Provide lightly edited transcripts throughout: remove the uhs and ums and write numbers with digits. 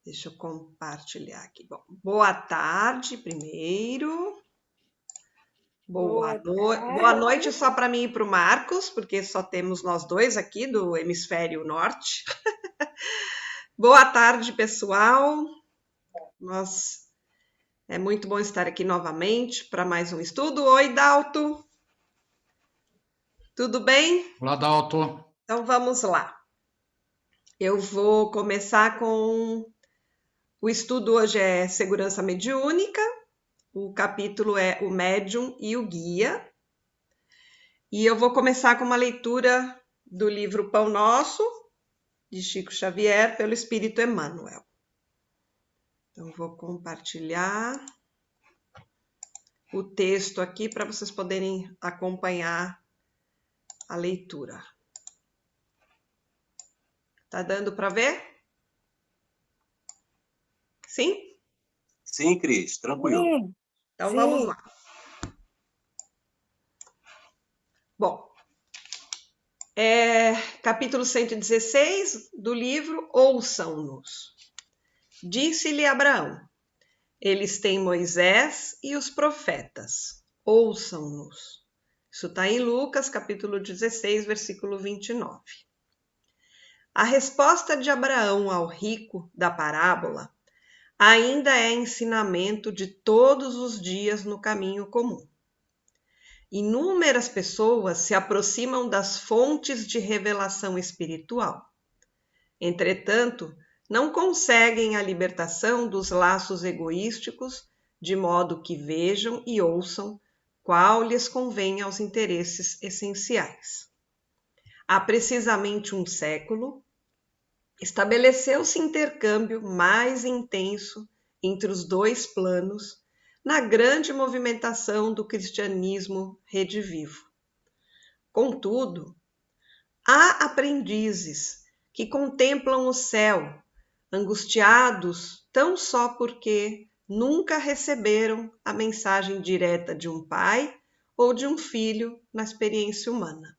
Deixa eu compartilhar aqui. Bom, boa tarde primeiro. Boa noite só para mim e para o Marcos, porque só temos nós dois aqui do hemisfério norte. Boa tarde, pessoal. É muito bom estar aqui novamente para mais um estudo. Oi, Dalto. Tudo bem? Olá, Dalto. Então vamos lá. Eu vou começar com o estudo hoje é segurança mediúnica. O capítulo é o médium e o guia. E eu vou começar com uma leitura do livro Pão Nosso, de Chico Xavier, pelo Espírito Emmanuel. Então, vou compartilhar o texto aqui para vocês poderem acompanhar a leitura. Tá dando para ver? Sim? Sim, Cris, tranquilo. Então, vamos lá. Bom, capítulo 116 do livro Ouçam-nos. Disse-lhe Abraão: eles têm Moisés e os profetas. Ouçam-nos. Isso está em Lucas, capítulo 16, versículo 29. A resposta de Abraão ao rico da parábola ainda é ensinamento de todos os dias no caminho comum. Inúmeras pessoas se aproximam das fontes de revelação espiritual. Entretanto, não conseguem a libertação dos laços egoísticos, de modo que vejam e ouçam qual lhes convém aos interesses essenciais. Há precisamente um século, estabeleceu-se intercâmbio mais intenso entre os dois planos na grande movimentação do cristianismo redivivo. Contudo, há aprendizes que contemplam o céu, angustiados tão só porque nunca receberam a mensagem direta de um pai ou de um filho na experiência humana.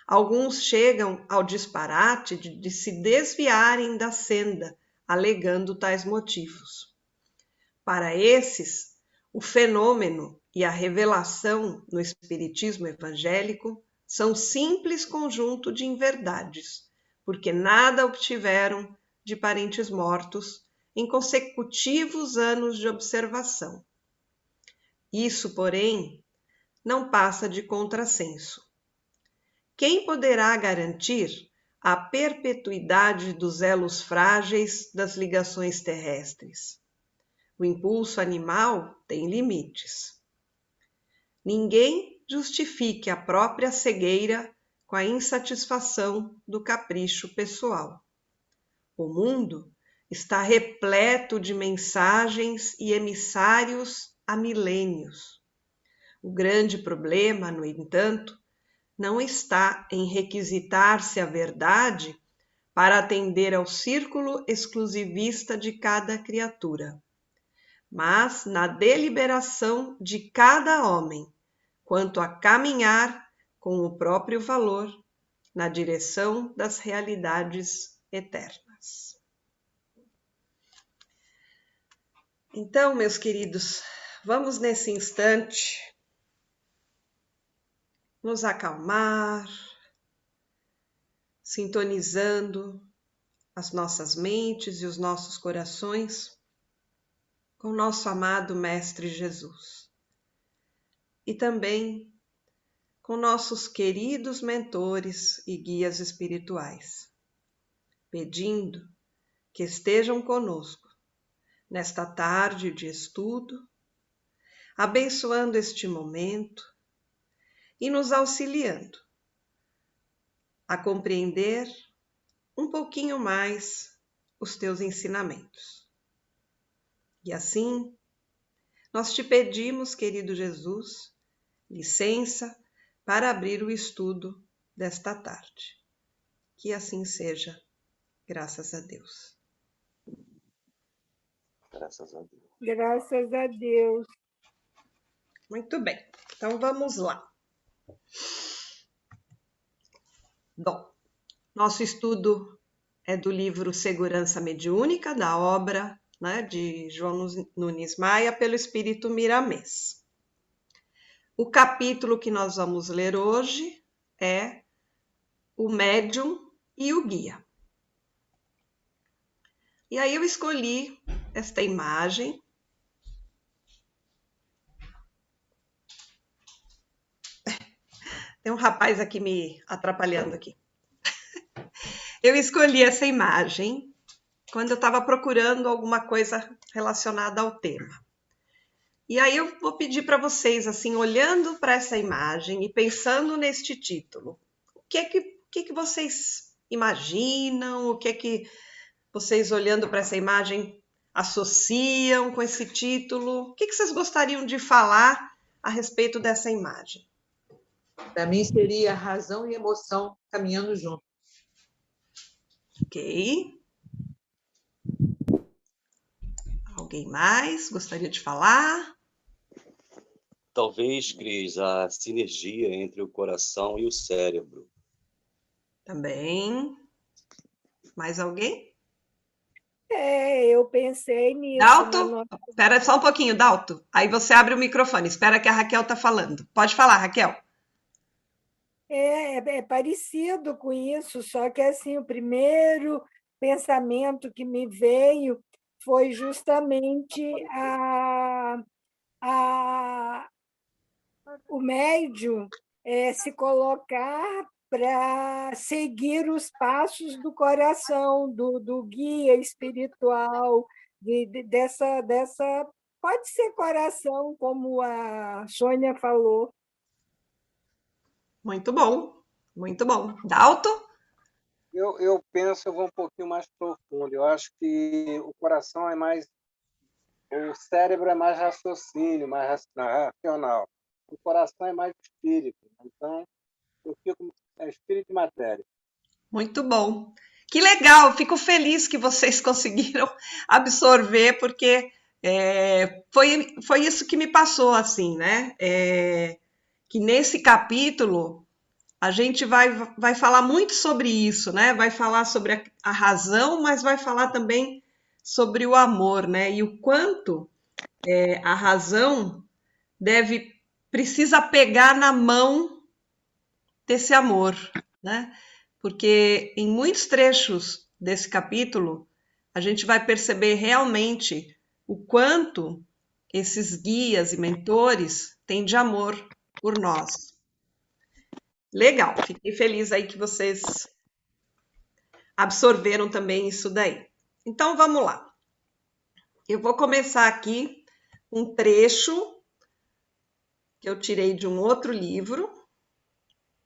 Alguns chegam ao disparate de se desviarem da senda, alegando tais motivos. Para esses, o fenômeno e a revelação no espiritismo evangélico são simples conjunto de inverdades, porque nada obtiveram de parentes mortos em consecutivos anos de observação. Isso, porém, não passa de contrassenso. Quem poderá garantir a perpetuidade dos elos frágeis das ligações terrestres? O impulso animal tem limites. Ninguém justifique a própria cegueira com a insatisfação do capricho pessoal. O mundo está repleto de mensagens e emissários há milênios. O grande problema, no entanto, não está em requisitar-se a verdade para atender ao círculo exclusivista de cada criatura, mas na deliberação de cada homem quanto a caminhar com o próprio valor na direção das realidades eternas. Então, meus queridos, vamos nesse instante nos acalmar, sintonizando as nossas mentes e os nossos corações com o nosso amado Mestre Jesus. E também com nossos queridos mentores e guias espirituais, pedindo que estejam conosco nesta tarde de estudo, abençoando este momento e nos auxiliando a compreender um pouquinho mais os teus ensinamentos. E assim, nós te pedimos, querido Jesus, licença para abrir o estudo desta tarde. Que assim seja, graças a Deus. Graças a Deus. Graças a Deus. Muito bem, então vamos lá. Bom, nosso estudo é do livro Segurança Mediúnica, da obra, né, de João Nunes Maia, pelo Espírito Miramês. O capítulo que nós vamos ler hoje é O Médium e o Guia. E aí eu escolhi esta imagem. Tem um rapaz aqui me atrapalhando aqui. Eu escolhi essa imagem quando eu estava procurando alguma coisa relacionada ao tema. E aí eu vou pedir para vocês, assim, olhando para essa imagem e pensando neste título, o que vocês imaginam, o que vocês, olhando para essa imagem, associam com esse título? O que vocês gostariam de falar a respeito dessa imagem? Para mim seria razão e emoção caminhando junto. Ok. Alguém mais gostaria de falar? Talvez, Cris, a sinergia entre o coração e o cérebro. Também. Mais alguém? Eu pensei nisso. Dalto? Espera só um pouquinho, Dalto. Aí você abre o microfone. Espera que a Raquel está falando. Pode falar, Raquel. É parecido com isso, só que assim, o primeiro pensamento que me veio foi justamente o médium se colocar para seguir os passos do coração, do guia espiritual, dessa. Pode ser coração, como a Sônia falou. Muito bom, muito bom. Dalto? Eu penso, eu vou um pouquinho mais profundo. Eu acho que o coração é mais... O cérebro é mais raciocínio, mais racional. O coração é mais espírito. Então, eu fico espírito e matéria. Muito bom. Que legal, fico feliz que vocês conseguiram absorver, porque foi isso que me passou, assim, né? Que nesse capítulo a gente vai falar muito sobre isso, né? Vai falar sobre a razão, mas vai falar também sobre o amor, né? E o quanto a razão precisa pegar na mão desse amor, né? Porque em muitos trechos desse capítulo a gente vai perceber realmente o quanto esses guias e mentores têm de amor por nós. Legal, fiquei feliz aí que vocês absorveram também isso daí. Então vamos lá. Eu vou começar aqui um trecho que eu tirei de um outro livro,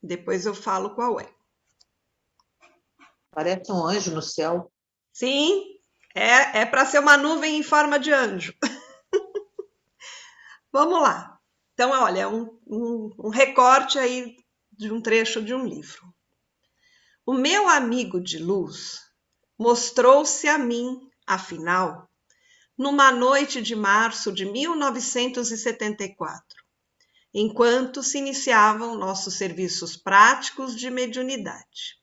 depois eu falo qual é. Parece um anjo no céu. Sim, é para ser uma nuvem em forma de anjo. Vamos lá. Então, olha, um recorte aí de um trecho de um livro. O meu amigo de luz mostrou-se a mim, afinal, numa noite de março de 1974, enquanto se iniciavam nossos serviços práticos de mediunidade.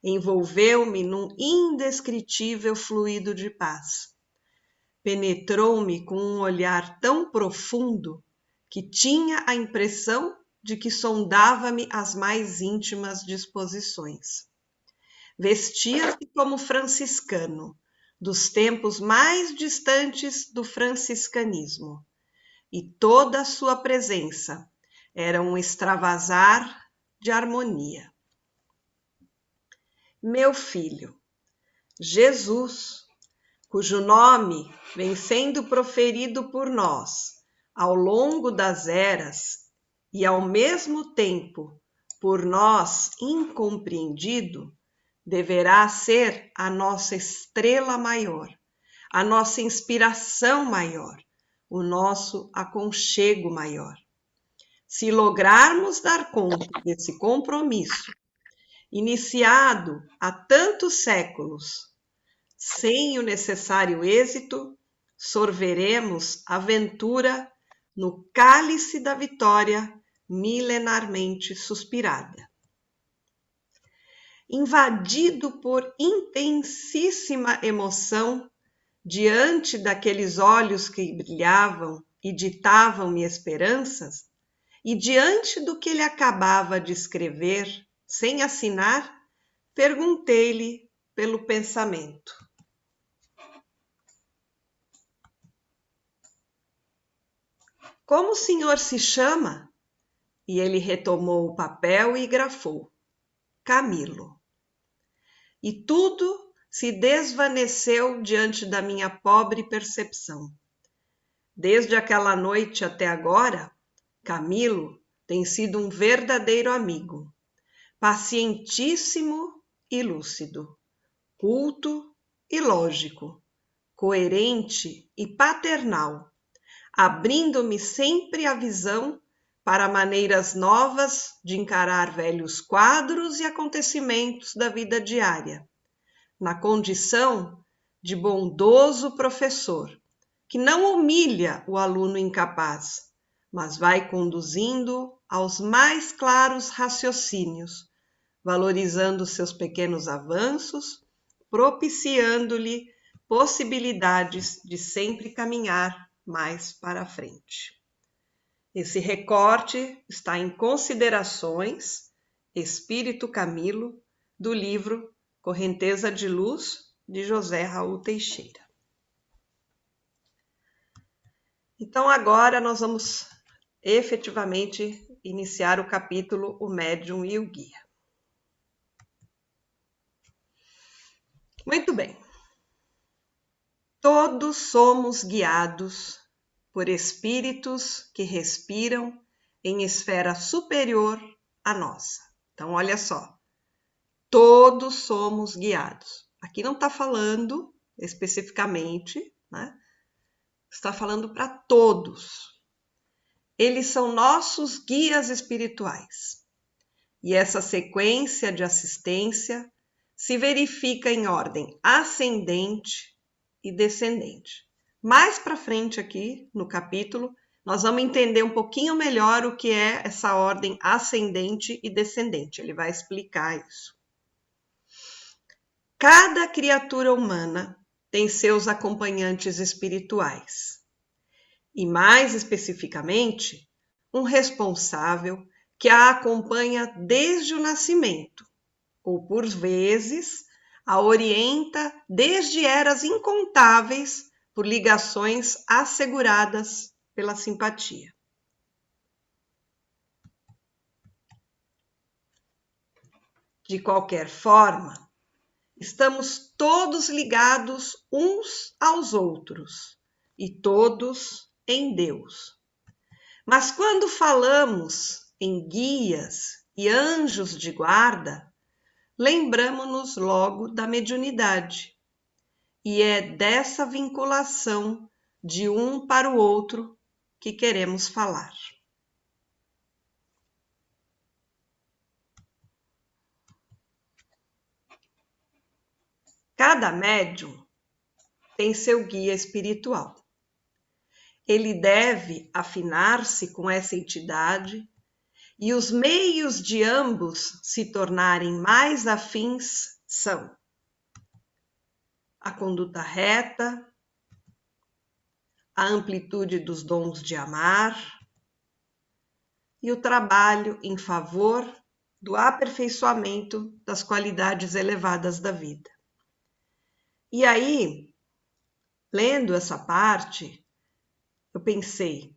Envolveu-me num indescritível fluido de paz. Penetrou-me com um olhar tão profundo que tinha a impressão de que sondava-me as mais íntimas disposições. Vestia-se como franciscano, dos tempos mais distantes do franciscanismo, e toda a sua presença era um extravasar de harmonia. Meu filho, Jesus, cujo nome vem sendo proferido por nós ao longo das eras e ao mesmo tempo por nós incompreendido, deverá ser a nossa estrela maior, a nossa inspiração maior, o nosso aconchego maior. Se lograrmos dar conta desse compromisso, iniciado há tantos séculos, sem o necessário êxito, sorveremos a ventura no cálice da vitória milenarmente suspirada. invadido por intensíssima emoção, diante daqueles olhos que brilhavam e ditavam-me esperanças, e diante do que ele acabava de escrever, sem assinar, perguntei-lhe pelo pensamento. Como o senhor se chama? E ele retomou o papel e grafou. Camilo. E tudo se desvaneceu diante da minha pobre percepção. Desde aquela noite até agora, Camilo tem sido um verdadeiro amigo, pacientíssimo e lúcido, culto e lógico, coerente e paternal, abrindo-me sempre a visão para maneiras novas de encarar velhos quadros e acontecimentos da vida diária, na condição de bondoso professor, que não humilha o aluno incapaz, mas vai conduzindo aos mais claros raciocínios, valorizando seus pequenos avanços, propiciando-lhe possibilidades de sempre caminhar mais para frente. Esse recorte está em Considerações, Espírito Camilo, do livro Correnteza de Luz, de José Raul Teixeira. Então, agora nós vamos efetivamente iniciar o capítulo O Médium e o Guia. Muito bem. Todos somos guiados por espíritos que respiram em esfera superior à nossa. Então, olha só. Todos somos guiados. Aqui não está falando especificamente, né? Está falando para todos. Eles são nossos guias espirituais. E essa sequência de assistência se verifica em ordem ascendente e descendente. Mais para frente aqui no capítulo, nós vamos entender um pouquinho melhor o que é essa ordem ascendente e descendente. Ele vai explicar isso. Cada criatura humana tem seus acompanhantes espirituais. E mais especificamente, um responsável que a acompanha desde o nascimento, ou por vezes a orienta desde eras incontáveis por ligações asseguradas pela simpatia. De qualquer forma, estamos todos ligados uns aos outros e todos em Deus. Mas quando falamos em guias e anjos de guarda, lembramos-nos logo da mediunidade. E é dessa vinculação de um para o outro que queremos falar. Cada médium tem seu guia espiritual. Ele deve afinar-se com essa entidade e os meios de ambos se tornarem mais afins são a conduta reta, a amplitude dos dons de amar e o trabalho em favor do aperfeiçoamento das qualidades elevadas da vida. E aí, lendo essa parte, eu pensei,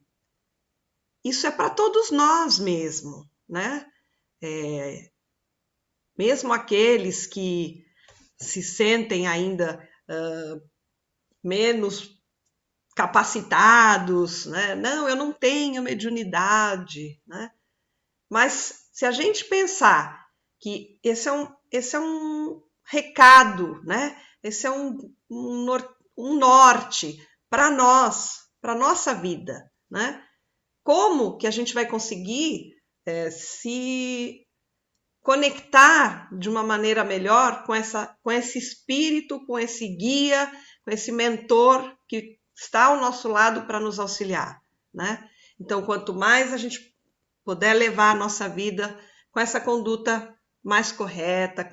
isso é para todos nós mesmo, né? Mesmo aqueles que se sentem ainda menos capacitados, né? Não, eu não tenho mediunidade, né? Mas se a gente pensar que esse é um recado, né? Esse é um norte para nós, para a nossa vida, né? Como que a gente vai conseguir se conectar de uma maneira melhor com esse espírito, com esse guia, com esse mentor que está ao nosso lado para nos auxiliar, né? Então, quanto mais a gente puder levar a nossa vida com essa conduta mais correta,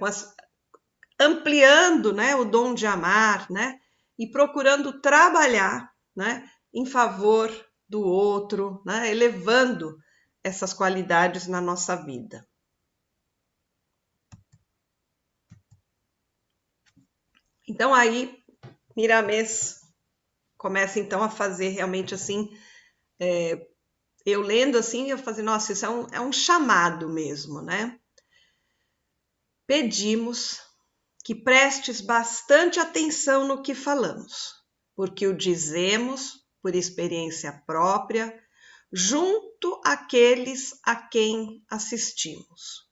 ampliando, né, o dom de amar, né, e procurando trabalhar, né, em favor do outro, né, elevando essas qualidades na nossa vida. Então aí Miramês começa então a fazer realmente assim, eu lendo assim, eu falei, nossa, isso é um chamado mesmo, né? Pedimos que prestes bastante atenção no que falamos, porque o dizemos por experiência própria, junto àqueles a quem assistimos.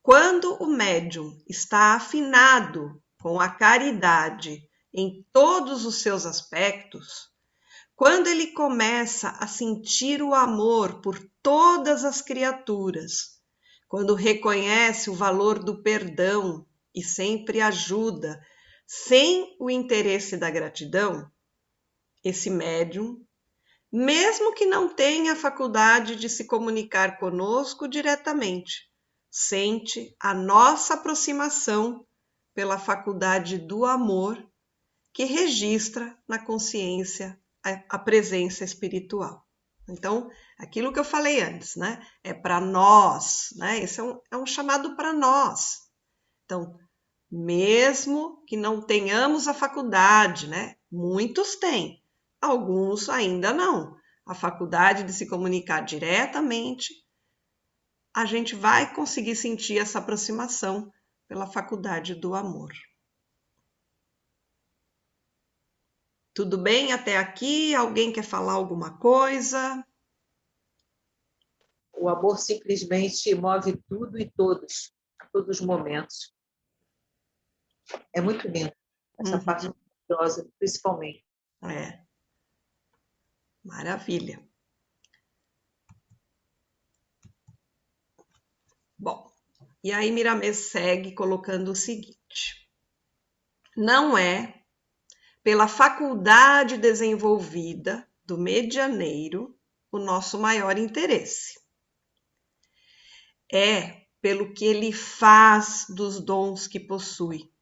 Quando o médium está afinado com a caridade em todos os seus aspectos, quando ele começa a sentir o amor por todas as criaturas, quando reconhece o valor do perdão e sempre ajuda, sem o interesse da gratidão, esse médium, mesmo que não tenha a faculdade de se comunicar conosco diretamente, sente a nossa aproximação pela faculdade do amor que registra na consciência a presença espiritual. Então, aquilo que eu falei antes, né? É para nós, né? Esse é um chamado para nós. Então, mesmo que não tenhamos a faculdade, né? Muitos têm, alguns ainda não. A faculdade de se comunicar diretamente, a gente vai conseguir sentir essa aproximação pela faculdade do amor. Tudo bem até aqui? Alguém quer falar alguma coisa? O amor simplesmente move tudo e todos, a todos os momentos. É muito lindo, essa parte maravilhosa, principalmente. É. Maravilha. Bom, e aí Miramês segue colocando o seguinte: não é pela faculdade desenvolvida do medianeiro o nosso maior interesse. É pelo que ele faz dos dons que possui,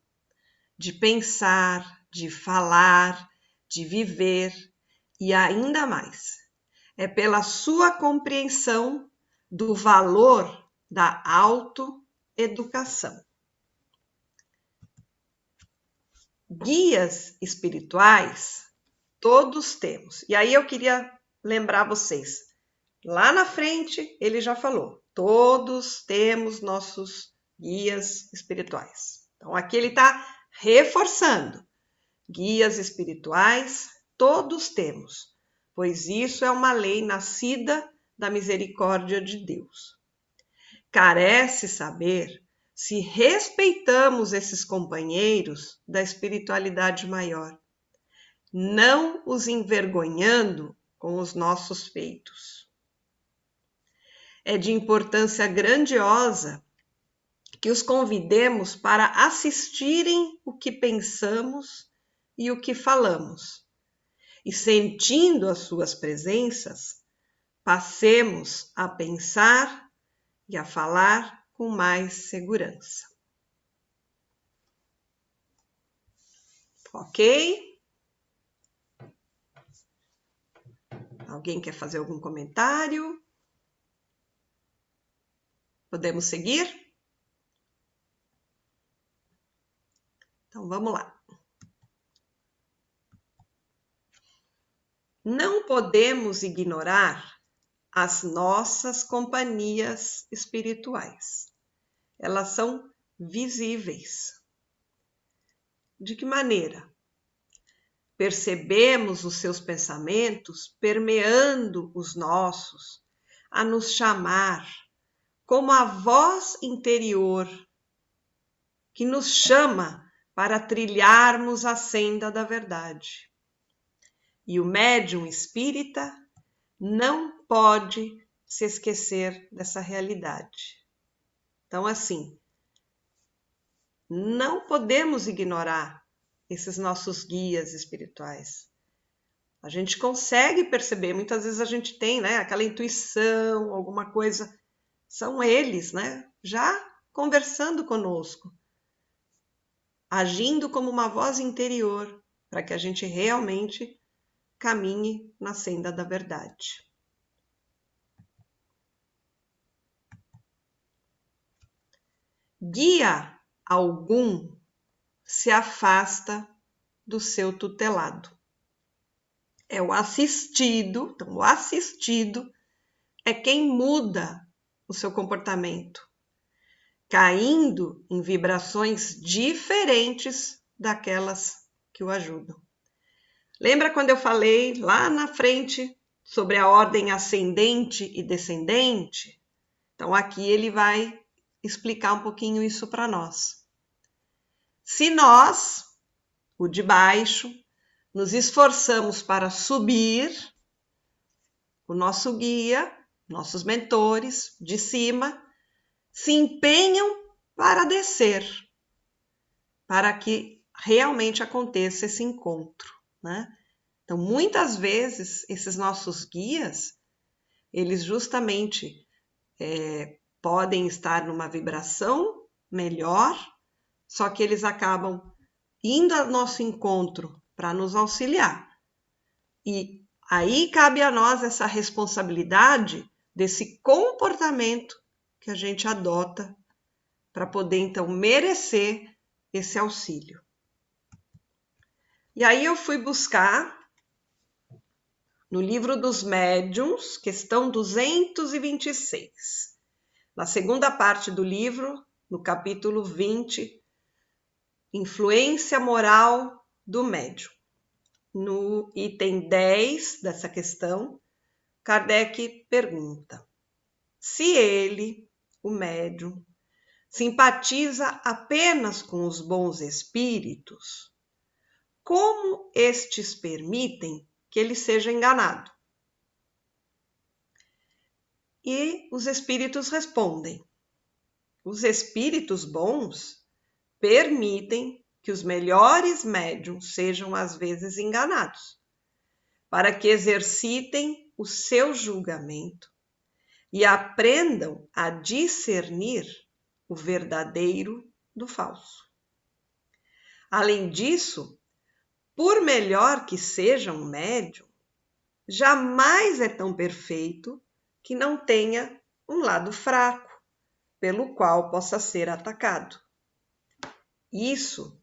de pensar, de falar, de viver e ainda mais. É pela sua compreensão do valor da autoeducação. Guias espirituais, todos temos. E aí eu queria lembrar vocês, lá na frente ele já falou, todos temos nossos guias espirituais. Então aqui ele está reforçando, guias espirituais, todos temos, pois isso é uma lei nascida da misericórdia de Deus. Carece saber se respeitamos esses companheiros da espiritualidade maior, não os envergonhando com os nossos feitos. É de importância grandiosa que os convidemos para assistirem o que pensamos e o que falamos, e sentindo as suas presenças, passemos a pensar e a falar com mais segurança. Ok? Alguém quer fazer algum comentário? Podemos seguir? Então vamos lá. Não podemos ignorar as nossas companhias espirituais. Elas são visíveis. De que maneira? Percebemos os seus pensamentos permeando os nossos, a nos chamar, como a voz interior que nos chama para trilharmos a senda da verdade. E o médium espírita não pode se esquecer dessa realidade. Então, assim, não podemos ignorar esses nossos guias espirituais. A gente consegue perceber, muitas vezes a gente tem, né, aquela intuição, alguma coisa, são eles, né, já conversando conosco, agindo como uma voz interior, para que a gente realmente caminhe na senda da verdade. Guia algum se afasta do seu tutelado. É o assistido, então o assistido é quem muda o seu comportamento, caindo em vibrações diferentes daquelas que o ajudam. Lembra quando eu falei lá na frente sobre a ordem ascendente e descendente? Então aqui ele vai explicar um pouquinho isso para nós. Se nós, o de baixo, nos esforçamos para subir, o nosso guia, nossos mentores de cima, se empenham para descer, para que realmente aconteça esse encontro, né? Então, muitas vezes, esses nossos guias, eles justamente podem estar numa vibração melhor, só que eles acabam indo ao nosso encontro para nos auxiliar. E aí cabe a nós essa responsabilidade desse comportamento que a gente adota para poder, então, merecer esse auxílio. E aí eu fui buscar no Livro dos Médiuns, questão 226. Na segunda parte do livro, no capítulo 20, Influência Moral do Médium. No item 10 dessa questão, Kardec pergunta: se ele, o médium, simpatiza apenas com os bons espíritos, como estes permitem que ele seja enganado? E os espíritos respondem: os espíritos bons permitem que os melhores médiuns sejam às vezes enganados, para que exercitem o seu julgamento e aprendam a discernir o verdadeiro do falso. Além disso, por melhor que seja um médium, jamais é tão perfeito que não tenha um lado fraco, pelo qual possa ser atacado. Isso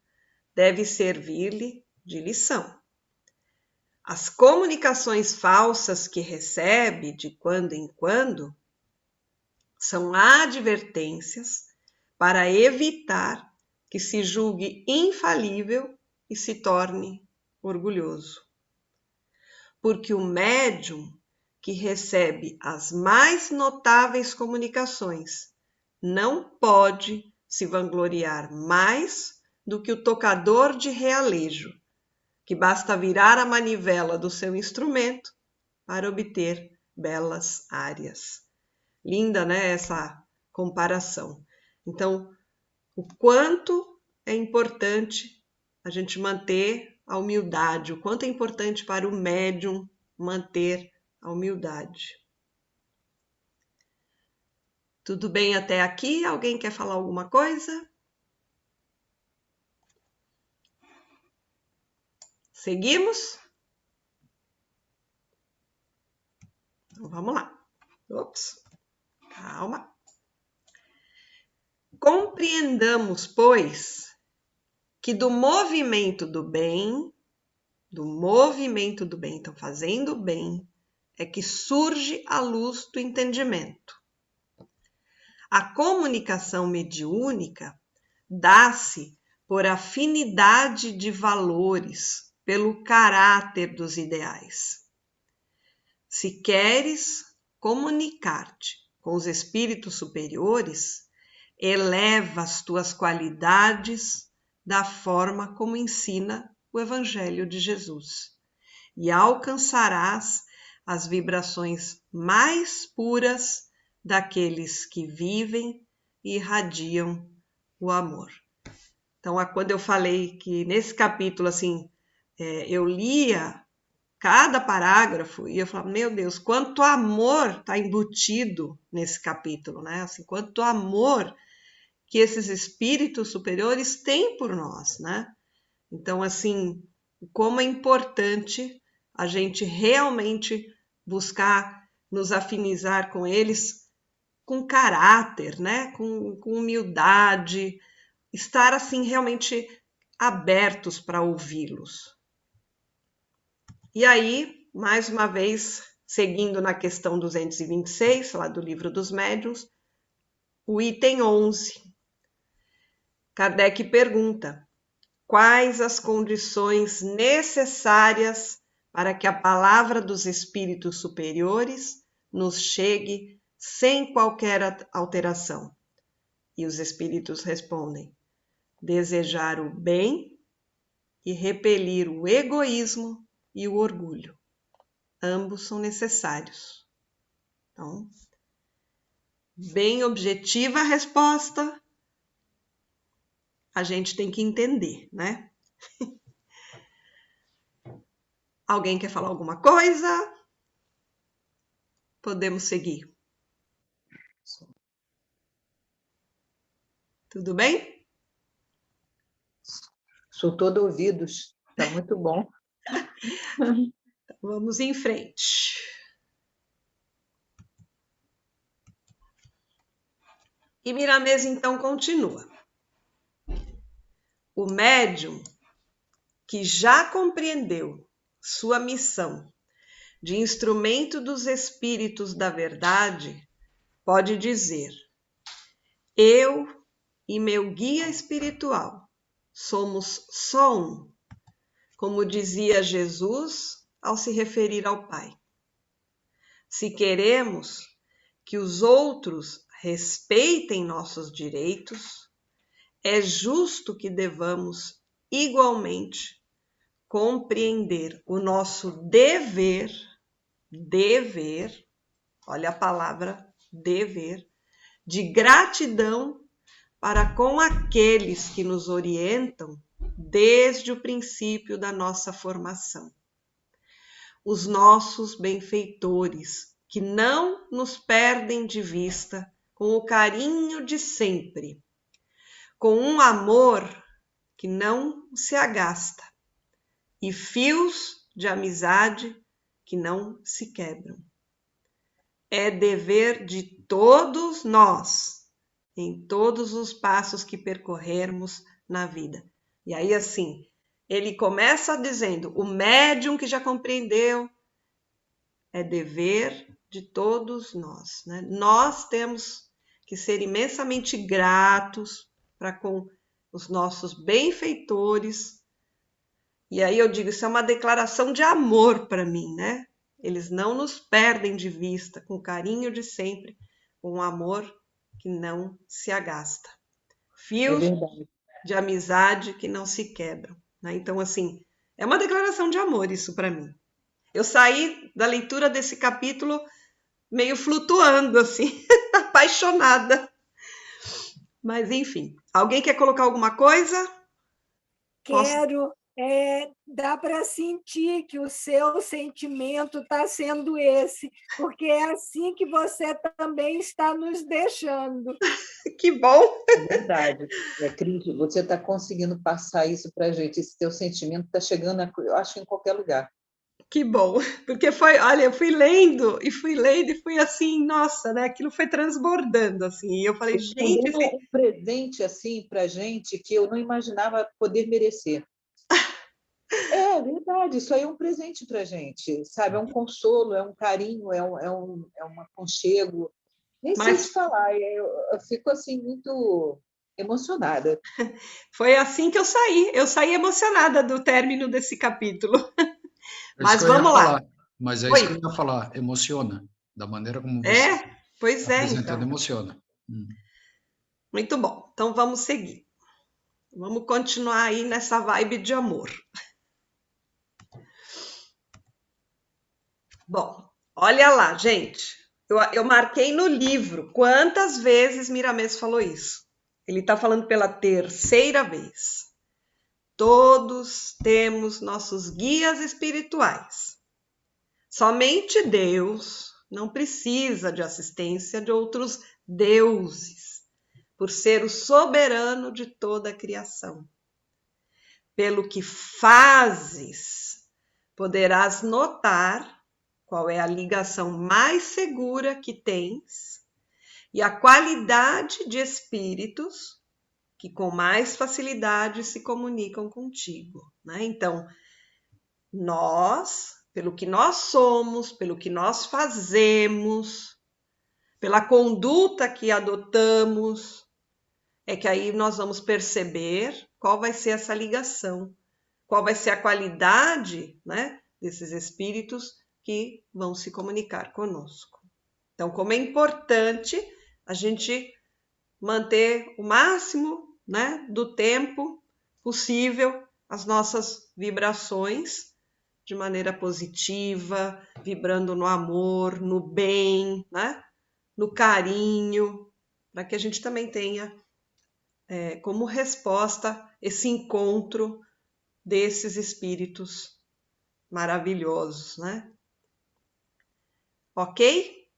deve servir-lhe de lição. As comunicações falsas que recebe de quando em quando são advertências para evitar que se julgue infalível e se torne orgulhoso. Porque o médium que recebe as mais notáveis comunicações não pode se vangloriar mais do que o tocador de realejo, que basta virar a manivela do seu instrumento para obter belas áreas. Linda, né, essa comparação. Então, o quanto é importante a gente manter a humildade, o quanto é importante para o médium manter a humildade. Tudo bem até aqui? Alguém quer falar alguma coisa? Seguimos? Então, vamos lá. Ops, calma. Compreendamos, pois, que do movimento do bem, então fazendo o bem, é que surge a luz do entendimento. A comunicação mediúnica dá-se por afinidade de valores, pelo caráter dos ideais. Se queres comunicar-te com os espíritos superiores, eleva as tuas qualidades da forma como ensina o Evangelho de Jesus e alcançarás as vibrações mais puras daqueles que vivem e irradiam o amor. Então, quando eu falei que nesse capítulo, assim, eu lia cada parágrafo e eu falava, meu Deus, quanto amor está embutido nesse capítulo, né? Assim, quanto amor que esses espíritos superiores têm por nós, né? Então, assim, como é importante a gente realmente buscar nos afinizar com eles com caráter, né? Com humildade, estar assim realmente abertos para ouvi-los. E aí, mais uma vez, seguindo na questão 226, lá do Livro dos Médiuns, o item 11. Kardec pergunta: quais as condições necessárias para que a palavra dos espíritos superiores nos chegue sem qualquer alteração? E os espíritos respondem: desejar o bem e repelir o egoísmo e o orgulho. Ambos são necessários. Então, bem objetiva a resposta, a gente tem que entender, né? Alguém quer falar alguma coisa? Podemos seguir. Tudo bem? Sou todo ouvidos. Está muito bom. Vamos em frente. E Miramês então continua. O médium que já compreendeu sua missão de instrumento dos espíritos da verdade pode dizer: eu e meu guia espiritual somos só um, como dizia Jesus ao se referir ao Pai. Se queremos que os outros respeitem nossos direitos, é justo que devamos igualmente compreender o nosso dever, olha a palavra dever, de gratidão para com aqueles que nos orientam desde o princípio da nossa formação. Os nossos benfeitores, que não nos perdem de vista com o carinho de sempre, com um amor que não se agasta e fios de amizade que não se quebram. É dever de todos nós, em todos os passos que percorrermos na vida. E aí, assim, ele começa dizendo, o médium que já compreendeu, é dever de todos nós, né? Nós temos que ser imensamente gratos para com os nossos benfeitores. E aí eu digo, isso é uma declaração de amor para mim, né? Eles não nos perdem de vista, com carinho de sempre, com um amor que não se agasta. Fios de amizade que não se quebram, né? Então, assim, é uma declaração de amor isso para mim. Eu saí da leitura desse capítulo meio flutuando, assim, apaixonada. Mas, enfim, alguém quer colocar alguma coisa? Quero. Dá para sentir que o seu sentimento está sendo esse, porque é assim que você também está nos deixando. Que bom! É verdade. Cris, você está conseguindo passar isso para a gente. Esse teu sentimento está chegando, eu acho, em qualquer lugar. Que bom, porque foi, olha, eu fui lendo e fui assim, nossa, né? Aquilo foi transbordando, assim, e eu falei, gente... Um presente, assim, para a gente que eu não imaginava poder merecer. É verdade, isso aí é um presente para a gente, sabe? É um consolo, é um carinho, é um aconchego. Nem sei te falar, eu fico, assim, muito emocionada. Foi assim que eu saí emocionada do término desse capítulo. Mas vamos lá. Mas é isso que eu ia falar, emociona, da maneira como você pois está apresentando, então. emociona. Muito bom, então vamos seguir. Vamos continuar aí nessa vibe de amor. Bom, olha lá, gente. Eu marquei no livro quantas vezes Miramês falou isso. Ele está falando pela terceira vez. Todos temos nossos guias espirituais. Somente Deus não precisa de assistência de outros deuses por ser o soberano de toda a criação. Pelo que fazes, poderás notar qual é a ligação mais segura que tens e a qualidade de espíritos que com mais facilidade se comunicam contigo, né? Então, nós, pelo que nós somos, pelo que nós fazemos, pela conduta que adotamos, é que aí nós vamos perceber qual vai ser essa ligação, qual vai ser a qualidade, né, desses espíritos que vão se comunicar conosco. Então, como é importante a gente manter o máximo, né, do tempo possível as nossas vibrações de maneira positiva, vibrando no amor, no bem, né, no carinho, para que a gente também tenha como resposta esse encontro desses espíritos maravilhosos, né? Ok?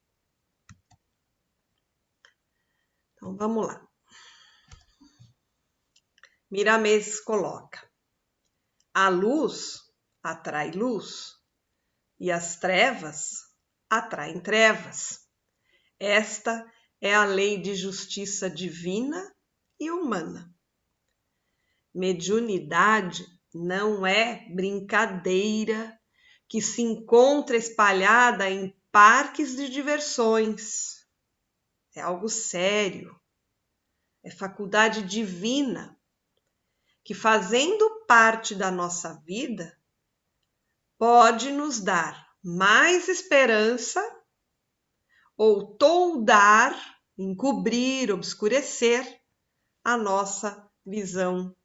Então vamos lá. Miramês coloca: a luz atrai luz e as trevas atraem trevas. Esta é a lei de justiça divina e humana. Mediunidade não é brincadeira que se encontra espalhada em parques de diversões. É algo sério. É faculdade divina que, fazendo parte da nossa vida, pode nos dar mais esperança ou toldar, encobrir, obscurecer a nossa visão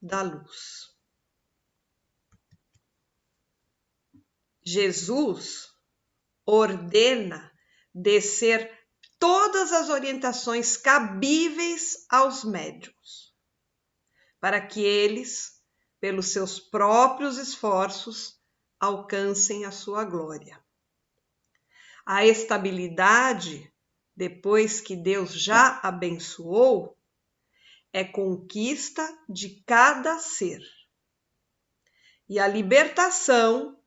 da luz. Jesus ordena descer todas as orientações cabíveis aos médiuns, para que eles, pelos seus próprios esforços, alcancem a sua glória. A estabilidade, depois que Deus já abençoou, é conquista de cada ser. E a libertação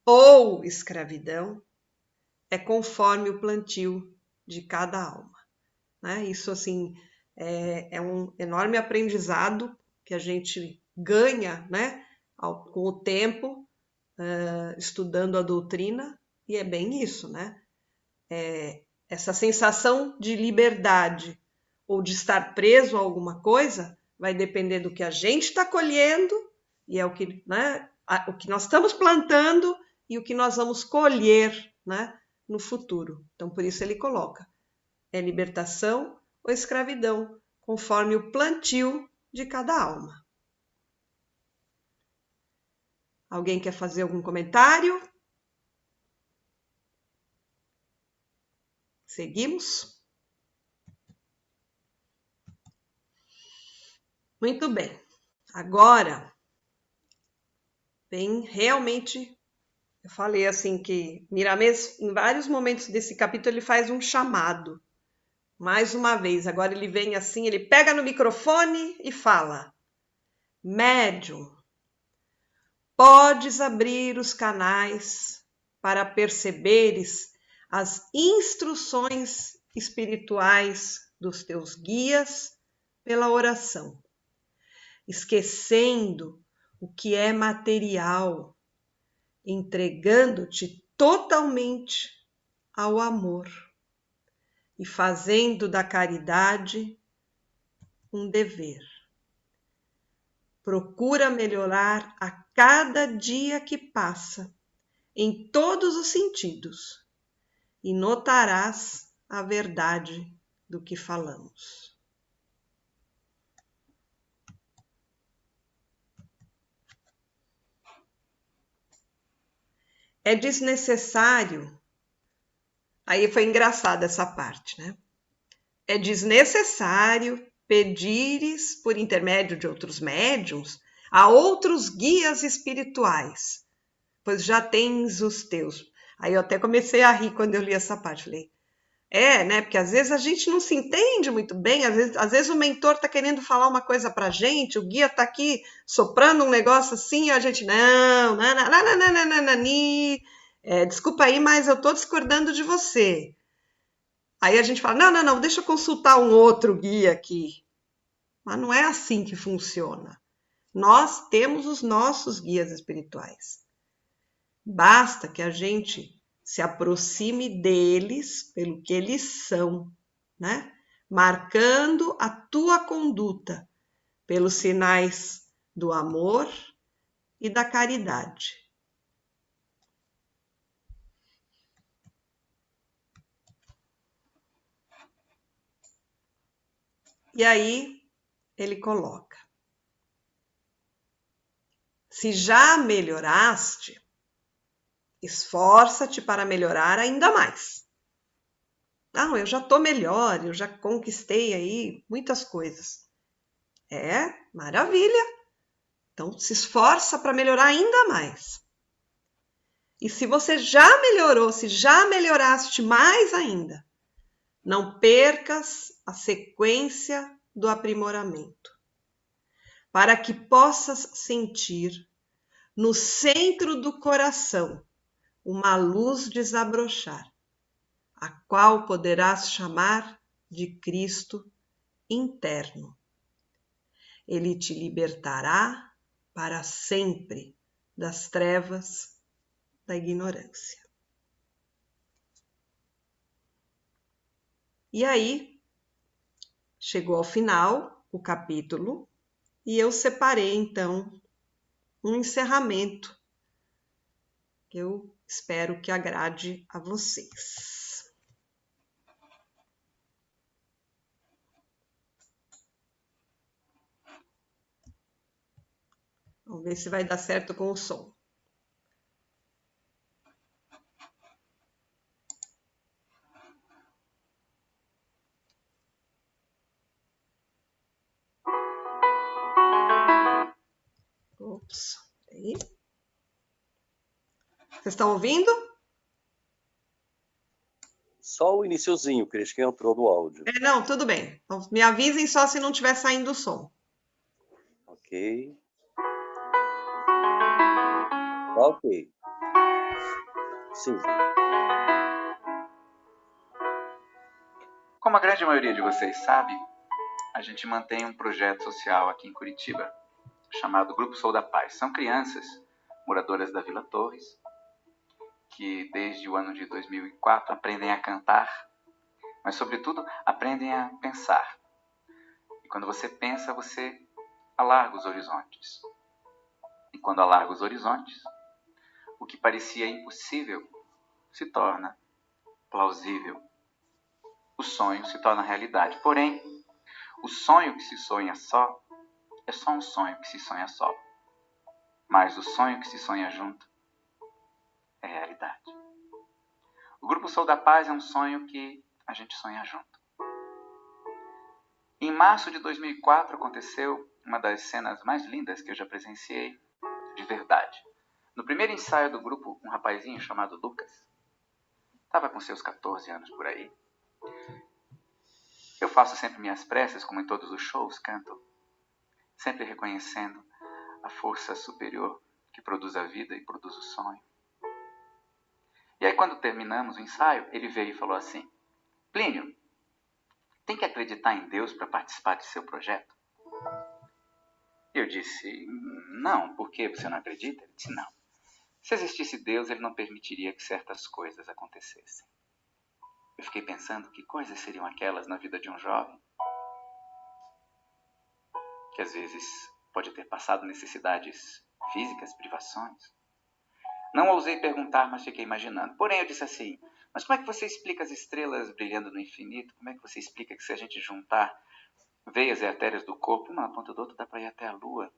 ou escravidão é conforme o plantio de cada alma, né? Isso, assim, é um enorme aprendizado que a gente ganha, né, com o tempo, estudando a doutrina, e é bem isso, né? Essa sensação de liberdade ou de estar preso a alguma coisa vai depender do que a gente está colhendo, e é o que, né, o que nós estamos plantando e o que nós vamos colher, né, no futuro. Então, por isso ele coloca: é libertação ou escravidão, conforme o plantio de cada alma. Alguém quer fazer algum comentário? Seguimos? Muito bem. Agora, vem realmente, eu falei assim que Miramês, em vários momentos desse capítulo, ele faz um chamado. Mais uma vez, agora ele vem assim, ele pega no microfone e fala: médium, podes abrir os canais para perceberes as instruções espirituais dos teus guias pela oração, esquecendo o que é material, entregando-te totalmente ao amor e fazendo da caridade um dever. Procura melhorar a cada dia que passa, em todos os sentidos, e notarás a verdade do que falamos. É desnecessário. Aí foi engraçada essa parte, né? É desnecessário pedires, por intermédio de outros médiuns, a outros guias espirituais, pois já tens os teus. Aí eu até comecei a rir quando eu li essa parte. Falei, né? Porque às vezes a gente não se entende muito bem, às vezes o mentor está querendo falar uma coisa para a gente, o guia está aqui soprando um negócio assim, e a gente, não, desculpa aí, mas eu estou discordando de você. Aí a gente fala, não, deixa eu consultar um outro guia aqui. Mas não é assim que funciona. Nós temos os nossos guias espirituais. Basta que a gente se aproxime deles pelo que eles são, né? Marcando a tua conduta pelos sinais do amor e da caridade. E aí ele coloca: se já melhoraste, esforça-te para melhorar ainda mais. Não, eu já estou melhor, eu já conquistei aí muitas coisas. Maravilha. Então, se esforça para melhorar ainda mais. E se você já melhorou, se já melhoraste mais ainda, não percas a sequência do aprimoramento, para que possas sentir no centro do coração uma luz desabrochar, a qual poderás chamar de Cristo interno. Ele te libertará para sempre das trevas da ignorância. E aí, chegou ao final o capítulo e eu separei, então, um encerramento que eu espero que agrade a vocês. Vamos ver se vai dar certo com o som. Ops, aí. Vocês estão ouvindo? Só o iniciozinho, Cris, que entrou no áudio. Não, tudo bem. Então, me avisem só se não estiver saindo o som. Ok. Ok. Sim. Como a grande maioria de vocês sabe, a gente mantém um projeto social aqui em Curitiba, chamado Grupo Sou da Paz. São crianças moradoras da Vila Torres, que desde o ano de 2004 aprendem a cantar, mas sobretudo aprendem a pensar. E quando você pensa, você alarga os horizontes. E quando alarga os horizontes, o que parecia impossível se torna plausível. O sonho se torna realidade. Porém, o sonho que se sonha só é só um sonho que se sonha só. Mas o sonho que se sonha junto é realidade. O Grupo Sou da Paz é um sonho que a gente sonha junto. Em março de 2004 aconteceu uma das cenas mais lindas que eu já presenciei, de verdade. No primeiro ensaio do grupo, um rapazinho chamado Lucas, estava com seus 14 anos por aí. Eu faço sempre minhas preces, como em todos os shows, canto, sempre reconhecendo a força superior que produz a vida e produz o sonho. E aí, quando terminamos o ensaio, ele veio e falou assim: Plínio, tem que acreditar em Deus para participar de seu projeto? Eu disse: não, por que você não acredita? Ele disse: não. Se existisse Deus, ele não permitiria que certas coisas acontecessem. Eu fiquei pensando que coisas seriam aquelas na vida de um jovem que às vezes pode ter passado necessidades físicas, privações. Não ousei perguntar, mas fiquei imaginando. Porém, eu disse assim: mas como é que você explica as estrelas brilhando no infinito? Como é que você explica que se a gente juntar veias e artérias do corpo, uma na ponta do outro, dá para ir até a lua?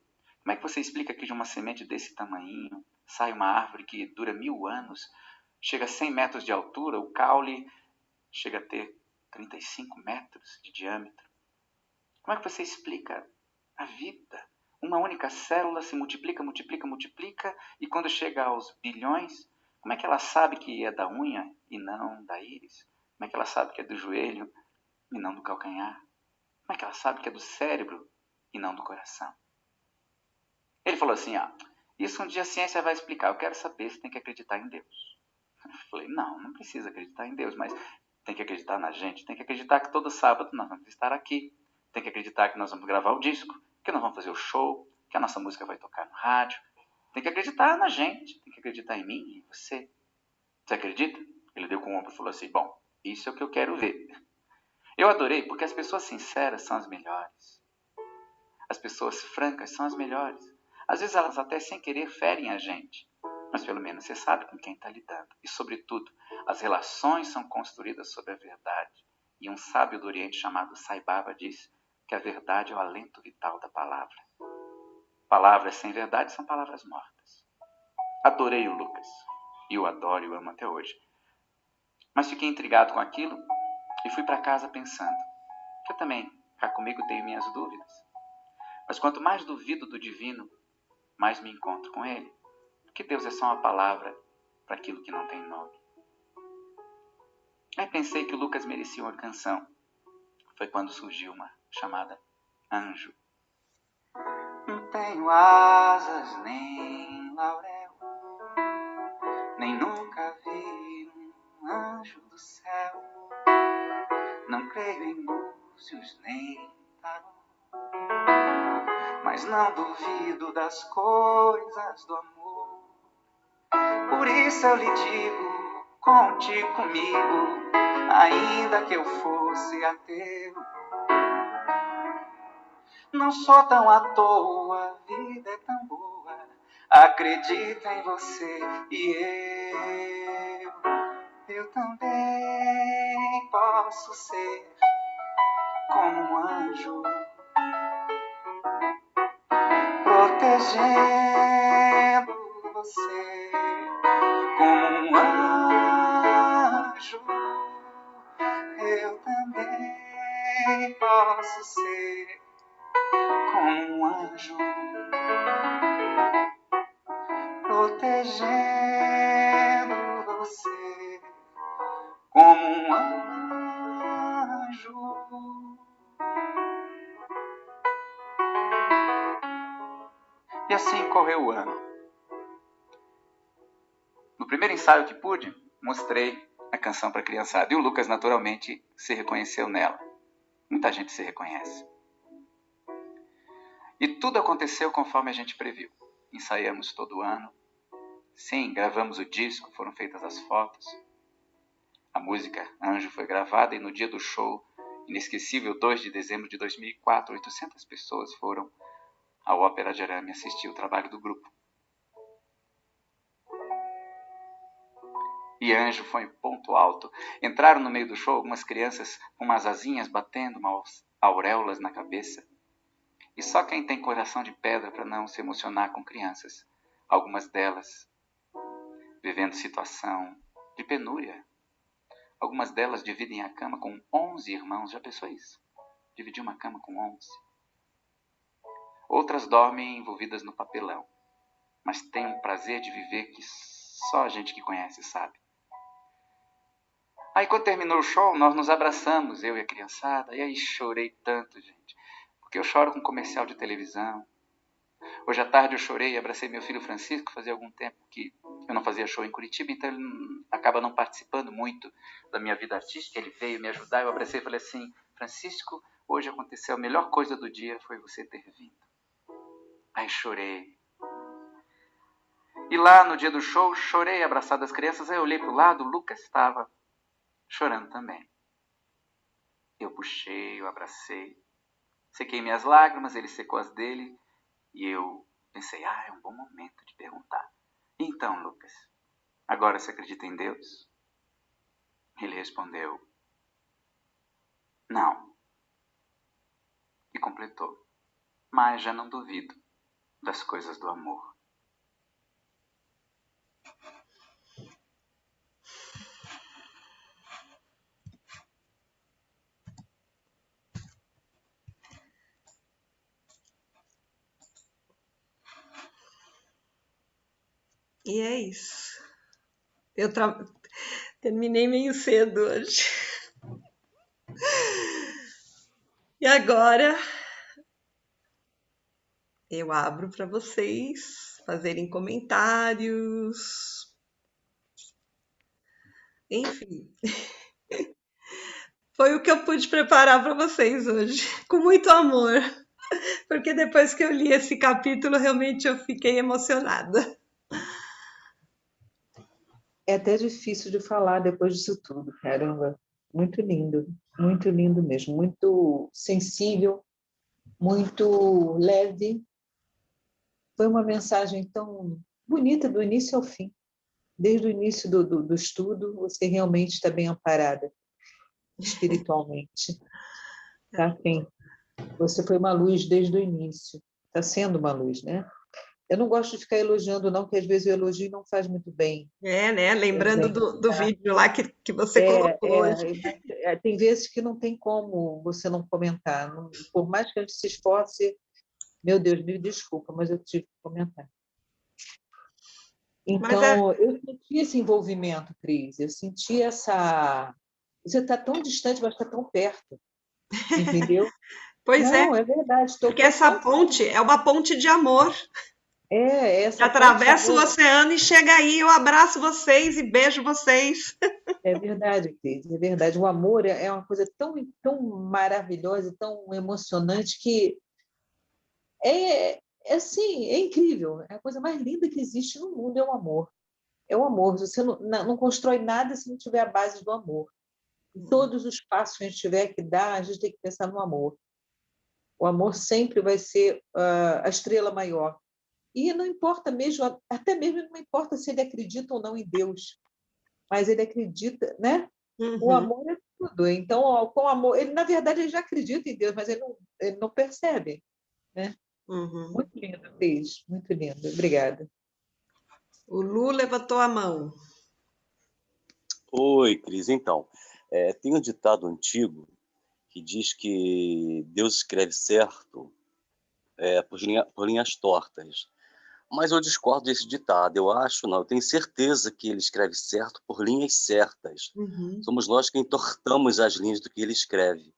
Como é que você explica que de uma semente desse tamanhinho sai uma árvore que dura 1000 anos, chega a 100 metros de altura, o caule chega a ter 35 metros de diâmetro? Como é que você explica a vida? Uma única célula se multiplica, e quando chega aos bilhões, como é que ela sabe que é da unha e não da íris? Como é que ela sabe que é do joelho e não do calcanhar? Como é que ela sabe que é do cérebro e não do coração? Ele falou assim, isso um dia a ciência vai explicar, eu quero saber se tem que acreditar em Deus. Eu falei, não precisa acreditar em Deus, mas tem que acreditar na gente, tem que acreditar que todo sábado nós vamos estar aqui, tem que acreditar que nós vamos gravar o disco, que nós vamos fazer o show, que a nossa música vai tocar no rádio, tem que acreditar na gente, tem que acreditar em mim e em você. Você acredita? Ele deu com o ombro e falou assim, bom, isso é o que eu quero ver. Eu adorei, porque as pessoas sinceras são as melhores. As pessoas francas são as melhores. Às vezes elas até sem querer ferem a gente, mas pelo menos você sabe com quem está lidando. E sobretudo, as relações são construídas sobre a verdade. E um sábio do Oriente chamado Sai Baba diz que a verdade é o alento vital da palavra. Palavras sem verdade são palavras mortas. Adorei o Lucas. E o adoro e o amo até hoje. Mas fiquei intrigado com aquilo e fui para casa pensando que eu também, cá comigo, tenho minhas dúvidas. Mas quanto mais duvido do divino, mais me encontro com ele. Porque Deus é só uma palavra para aquilo que não tem nome. Aí pensei que o Lucas merecia uma canção. Foi quando surgiu uma chamada Anjo. Não tenho asas nem laurel, nem nunca vi um anjo do céu. Não creio em búzios nem tarô, mas não duvido das coisas do amor. Por isso eu lhe digo, conte comigo, ainda que eu fosse ateu. Não sou tão à toa, a vida é tão boa, acredita em você e eu também posso ser como um anjo, protegendo você, como um anjo. Eu também posso ser como um anjo, protegendo você, como um anjo. E assim correu o ano. No primeiro ensaio que pude, mostrei a canção para a criançada. E o Lucas, naturalmente, se reconheceu nela. Muita gente se reconhece. E tudo aconteceu conforme a gente previu. Ensaiamos todo ano. Sim, gravamos o disco, foram feitas as fotos. A música Anjo foi gravada e no dia do show, inesquecível 2 de dezembro de 2004, 800 pessoas foram à Ópera de Arame assistir o trabalho do grupo. E Anjo foi um ponto alto. Entraram no meio do show algumas crianças com umas asinhas batendo, umas auréolas na cabeça. E só quem tem coração de pedra para não se emocionar com crianças. Algumas delas vivendo situação de penúria. Algumas delas dividem a cama com 11 irmãos. Já pensou isso? Dividir uma cama com 11. Outras dormem envolvidas no papelão. Mas têm um prazer de viver que só a gente que conhece sabe. Aí quando terminou o show, nós nos abraçamos, eu e a criançada, e aí chorei tanto, gente. Porque eu choro com comercial de televisão. Hoje à tarde eu chorei e abracei meu filho Francisco, fazia algum tempo que eu não fazia show em Curitiba, então ele acaba não participando muito da minha vida artística. Ele veio me ajudar, eu abracei e falei assim, Francisco, hoje aconteceu a melhor coisa do dia, foi você ter vindo. Aí chorei. E lá no dia do show, chorei abraçado das crianças, aí eu olhei para o lado, o Lucas estava chorando também. Eu puxei, eu abracei, sequei minhas lágrimas, ele secou as dele, e eu pensei, é um bom momento de perguntar. Então, Lucas, agora você acredita em Deus? Ele respondeu, não. E completou, mas já não duvido das coisas do amor. E é isso. Eu terminei meio cedo hoje. E agora eu abro para vocês fazerem comentários. Enfim, foi o que eu pude preparar para vocês hoje, com muito amor, porque depois que eu li esse capítulo, realmente eu fiquei emocionada. É até difícil de falar depois disso tudo, caramba. Muito lindo mesmo, muito sensível, muito leve. Foi uma mensagem tão bonita do início ao fim. Desde o início do estudo, você realmente está bem amparada espiritualmente. Tá? Você foi uma luz desde o início. Está sendo uma luz, né? Eu não gosto de ficar elogiando, não, porque às vezes o elogio não faz muito bem. É, né? Lembrando Gente, do vídeo lá que você colocou hoje. tem vezes que não tem como você não comentar. Por mais que a gente se esforce, meu Deus, me desculpa, mas eu tive que comentar. Mas é, Então, eu senti esse envolvimento, Cris. Eu senti essa... Você está tão distante, mas está tão perto. Entendeu? pois é, Não, é verdade. porque Tocou essa tão ponte é uma ponte de amor. Que essa ponte atravessa o amor. oceano e chega aí, eu abraço vocês e beijo vocês. É verdade, Cris, é verdade. O amor é uma coisa tão, tão maravilhosa, tão emocionante que é assim, é incrível. É a coisa mais linda que existe no mundo, é o amor. É o amor. Você não constrói nada se não tiver a base do amor. Em todos os passos que a gente tiver que dar, a gente tem que pensar no amor. O amor sempre vai ser a estrela maior. E não importa mesmo, até mesmo não importa se ele acredita ou não em Deus, mas ele acredita, né? O Uhum, amor é tudo. Então, com o amor, ele na verdade ele já acredita em Deus, mas ele não percebe, né? uhum. Muito lindo, Cris, muito lindo. Obrigada. O Lu levantou a mão. Oi, Cris. Então, tem um ditado antigo que diz que Deus escreve certo por linhas tortas. Mas eu discordo desse ditado. Eu acho, não, eu tenho certeza que ele escreve certo por linhas certas. Uhum, Somos nós que entortamos as linhas do que ele escreve.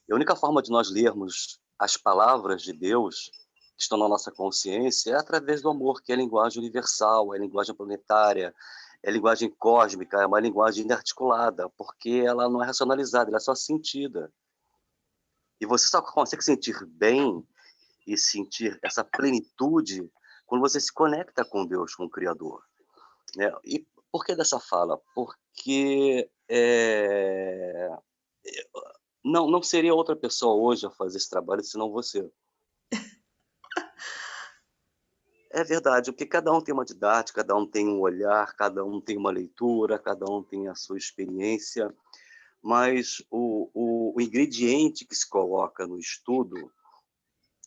E a única forma de nós lermos as palavras de Deus que estão na nossa consciência é através do amor, que é a linguagem universal, é a linguagem planetária, é a linguagem cósmica, é uma linguagem inarticulada, porque ela não é racionalizada, ela é só sentida. E você só consegue sentir bem e sentir essa plenitude quando você se conecta com Deus, com o Criador, né? E por que dessa fala? Porque não seria outra pessoa hoje a fazer esse trabalho senão você. É verdade, porque cada um tem uma didática, cada um tem um olhar, cada um tem uma leitura, cada um tem a sua experiência, mas o ingrediente que se coloca no estudo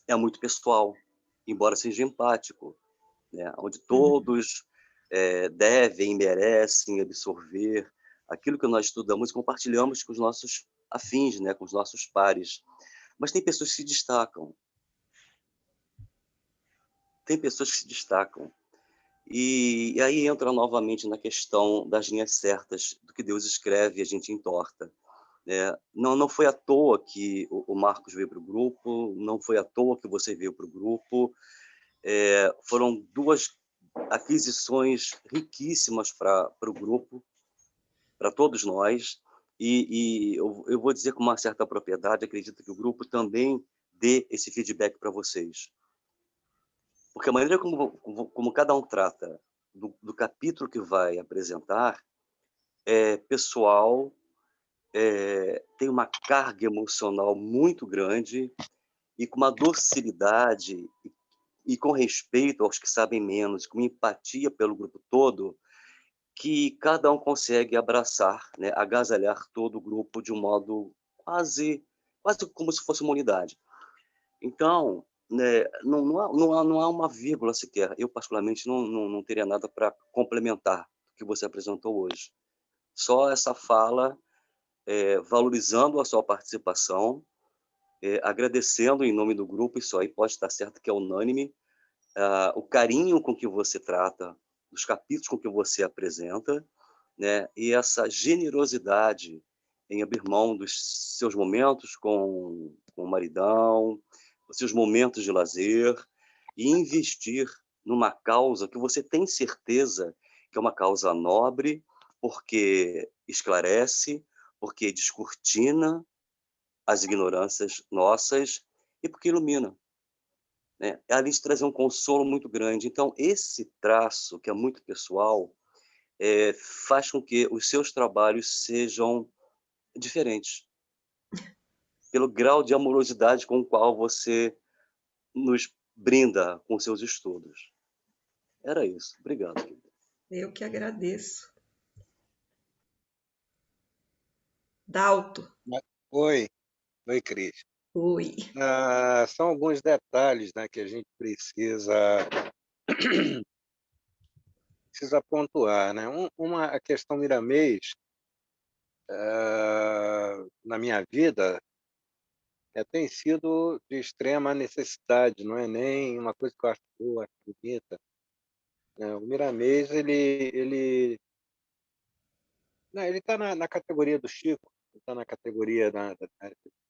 é muito pessoal, embora seja empático, né? Onde uhum. todos devem e merecem absorver aquilo que nós estudamos e compartilhamos com os nossos afins, né? Com os nossos pares. Mas tem pessoas que se destacam, tem pessoas que se destacam. E aí entra novamente na questão das linhas certas, do que Deus escreve e a gente entorta. Não foi à toa que o Marcos veio para o grupo, não foi à toa que você veio para o grupo. Foram duas aquisições riquíssimas para o grupo, para todos nós. E eu vou dizer com uma certa propriedade, acredito que o grupo também dê esse feedback para vocês. Porque a maneira como cada um trata do capítulo que vai apresentar é pessoal, tem uma carga emocional muito grande e com uma docilidade e com respeito aos que sabem menos, com empatia pelo grupo todo, que cada um consegue abraçar, né, agasalhar todo o grupo de um modo quase como se fosse uma unidade. Então, né, não há uma vírgula sequer. Eu, particularmente, não teria nada para complementar o que você apresentou hoje. Só essa fala, valorizando a sua participação, agradecendo em nome do grupo, isso aí pode estar certo que é unânime, o carinho com que você trata, os capítulos com que você apresenta, né, e essa generosidade em abrir mão dos seus momentos com o maridão, os seus momentos de lazer, e investir numa causa que você tem certeza que é uma causa nobre, porque esclarece, porque descortina as ignorâncias nossas e porque ilumina, né? Além de trazer um consolo muito grande. Então, esse traço, que é muito pessoal, faz com que os seus trabalhos sejam diferentes, pelo grau de amorosidade com o qual você nos brinda com seus estudos. Era isso. Obrigado, querido. Eu que agradeço. Dalto. Oi, Cris. Oi. São alguns detalhes, né, que a gente precisa pontuar, né? A questão Miramês, na minha vida, tem sido de extrema necessidade, não é nem uma coisa que eu acho boa, acho bonita. O Miramês, ele está na categoria do Chico, está na categoria da